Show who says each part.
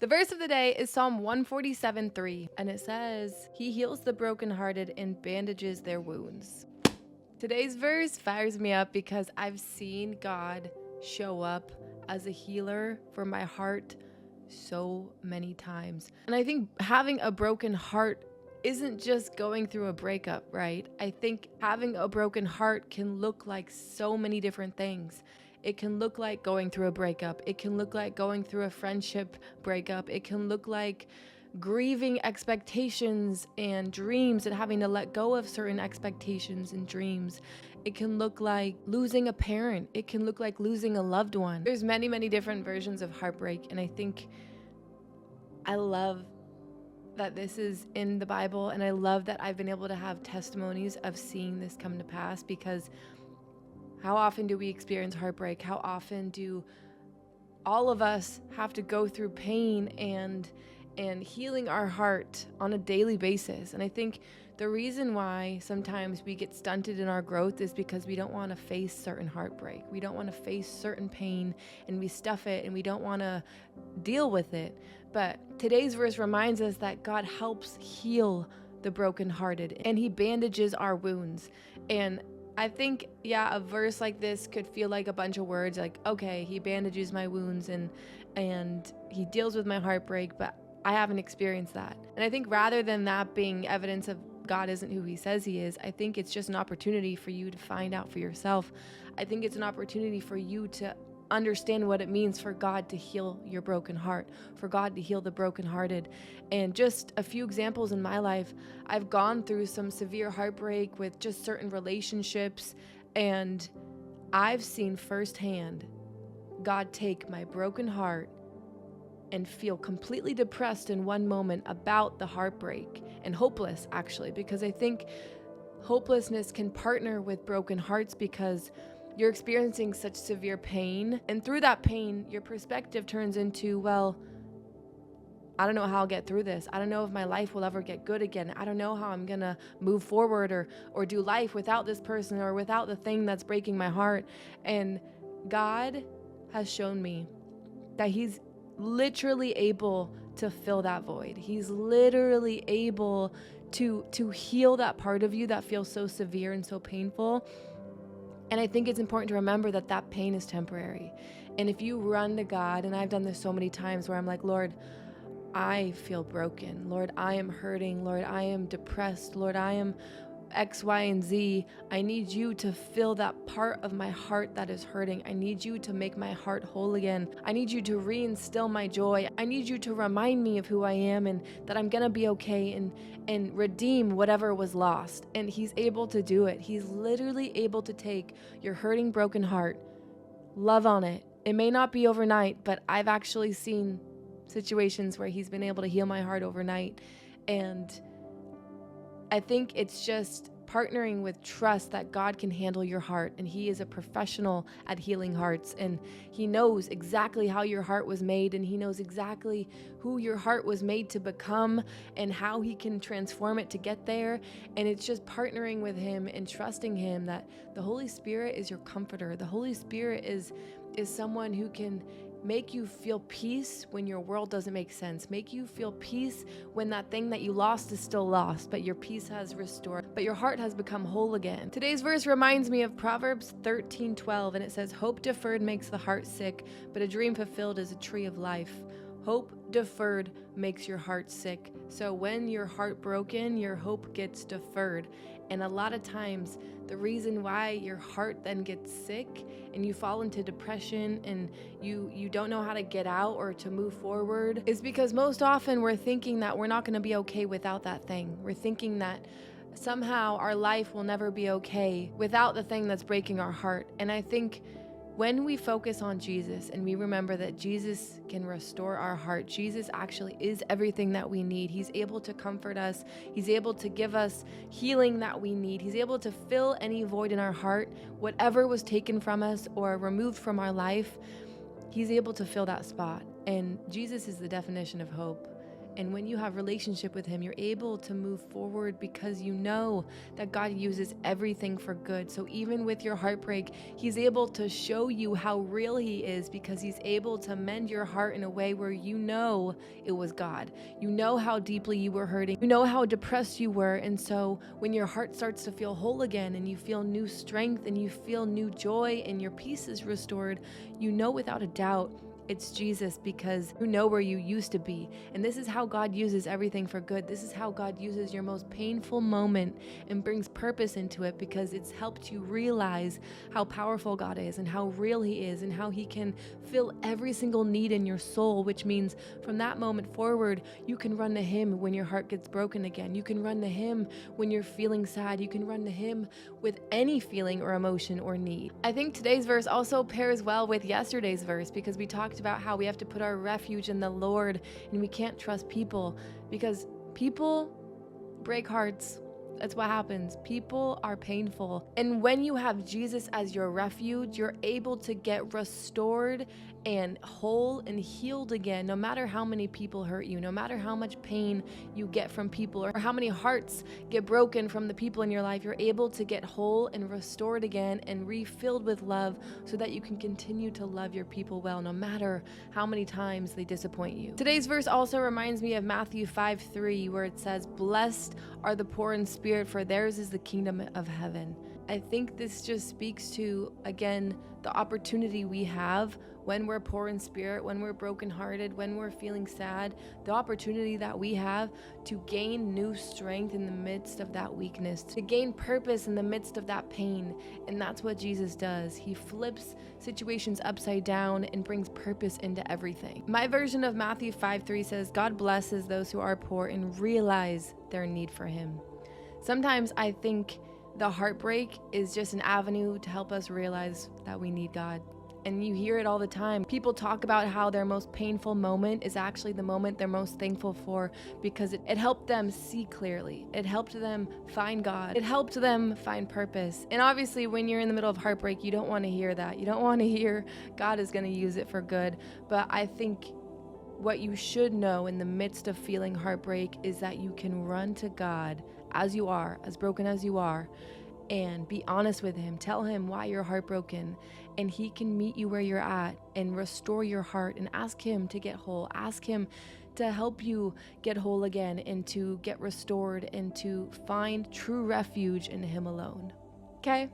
Speaker 1: The verse of the day is Psalm 147:3, and it says, He heals the brokenhearted and bandages their wounds. Today's verse fires me up because I've seen God show up as a healer for my heart so many times. And I think having a broken heart isn't just going through a breakup, right? I think having a broken heart can look like so many different things. It can look like going through a breakup. It can look like going through a friendship breakup. It can look like grieving expectations and dreams and having to let go of certain expectations and dreams. It can look like losing a parent. It can look like losing a loved one. There's many, many different versions of heartbreak, and I think I love that this is in the Bible, and I love that I've been able to have testimonies of seeing this come to pass, because how often do we experience heartbreak? How often do all of us have to go through pain and healing our heart on a daily basis? And I think the reason why sometimes we get stunted in our growth is because we don't want to face certain heartbreak. We don't want to face certain pain, and we stuff it, and we don't want to deal with it. But today's verse reminds us that God helps heal the brokenhearted, and He bandages our wounds. And I think, a verse like this could feel like a bunch of words, like, okay, He bandages my wounds and He deals with my heartbreak, but I haven't experienced that. And I think rather than that being evidence of God isn't who He says He is, I think it's just an opportunity for you to find out for yourself. I think it's an opportunity for you to understand what it means for God to heal your broken heart, for God to heal the brokenhearted. And just a few examples in my life, I've gone through some severe heartbreak with just certain relationships, and I've seen firsthand God take my broken heart and feel completely depressed in one moment about the heartbreak, and hopeless, actually, because I think hopelessness can partner with broken hearts because you're experiencing such severe pain, and through that pain, your perspective turns into, well, I don't know how I'll get through this. I don't know if my life will ever get good again. I don't know how I'm gonna move forward or do life without this person or without the thing that's breaking my heart. And God has shown me that He's literally able to fill that void. He's literally able to heal that part of you that feels so severe and so painful. And I think it's important to remember that that pain is temporary. And if you run to God, and I've done this so many times where I'm like, Lord, I feel broken. Lord, I am hurting. Lord, I am depressed. Lord, I am X, Y, and Z. I need you to fill that part of my heart that is hurting. I need you to make my heart whole again. I need you to reinstill my joy. I need you to remind me of who I am and that I'm gonna be okay, and redeem whatever was lost. And He's able to do it. He's literally able to take your hurting, broken heart, love on it. It may not be overnight, but I've actually seen situations where He's been able to heal my heart overnight. And I think it's just partnering with trust that God can handle your heart, and He is a professional at healing hearts, and He knows exactly how your heart was made, and He knows exactly who your heart was made to become and how He can transform it to get there. And it's just partnering with Him and trusting Him that the Holy Spirit is your comforter. The Holy Spirit is someone who can make you feel peace when your world doesn't make sense. Make you feel peace when that thing that you lost is still lost, but your peace has restored, but your heart has become whole again. Today's verse reminds me of Proverbs 13:12, and it says, Hope deferred makes the heart sick, but a dream fulfilled is a tree of life. Hope deferred makes your heart sick. So when you're heartbroken, your hope gets deferred. And a lot of times, the reason why your heart then gets sick and you fall into depression and you don't know how to get out or to move forward is because most often we're thinking that we're not going to be okay without that thing. We're thinking that somehow our life will never be okay without the thing that's breaking our heart. And I think when we focus on Jesus and we remember that Jesus can restore our heart, Jesus actually is everything that we need. He's able to comfort us. He's able to give us healing that we need. He's able to fill any void in our heart, whatever was taken from us or removed from our life. He's able to fill that spot. And Jesus is the definition of hope. And when you have relationship with him, you're able to move forward because you know that God uses everything for good. So even with your heartbreak, he's able to show you how real he is, because he's able to mend your heart in a way where you know it was God. You know how deeply you were hurting. You know how depressed you were. And so when your heart starts to feel whole again and you feel new strength and you feel new joy and your peace is restored, you know without a doubt it's Jesus, because you know where you used to be. And this is how God uses everything for good. This is how God uses your most painful moment and brings purpose into it, because it's helped you realize how powerful God is and how real he is and how he can fill every single need in your soul, which means from that moment forward, you can run to him when your heart gets broken again. You can run to him when you're feeling sad. You can run to him with any feeling or emotion or need. I think today's verse also pairs well with yesterday's verse, because we talked about how we have to put our refuge in the Lord and we can't trust people, because people break hearts. That's what happens. People are painful. And when you have Jesus as your refuge, you're able to get restored and whole and healed again, no matter how many people hurt you, no matter how much pain you get from people, or how many hearts get broken from the people in your life. You're able to get whole and restored again and refilled with love, so that you can continue to love your people well, no matter how many times they disappoint you. Today's verse also reminds me of Matthew 5:3, where it says, "Blessed are the poor in spirit, for theirs is the kingdom of heaven." I think this just speaks to, again, the opportunity we have when we're poor in spirit, when we're brokenhearted, when we're feeling sad, the opportunity that we have to gain new strength in the midst of that weakness, to gain purpose in the midst of that pain. And that's what Jesus does. He flips situations upside down and brings purpose into everything. My version of Matthew 5:3 says, "God blesses those who are poor and realize their need for him." Sometimes I think the heartbreak is just an avenue to help us realize that we need God. And you hear it all the time. People talk about how their most painful moment is actually the moment they're most thankful for, because it helped them see clearly. It helped them find God. It helped them find purpose. And obviously, when you're in the middle of heartbreak, you don't want to hear that. You don't want to hear God is going to use it for good. But I think what you should know in the midst of feeling heartbreak is that you can run to God as you are, as broken as you are, and be honest with him. Tell him why you're heartbroken, and he can meet you where you're at and restore your heart, and ask him to get whole. Ask him to help you get whole again and to get restored and to find true refuge in him alone. Okay?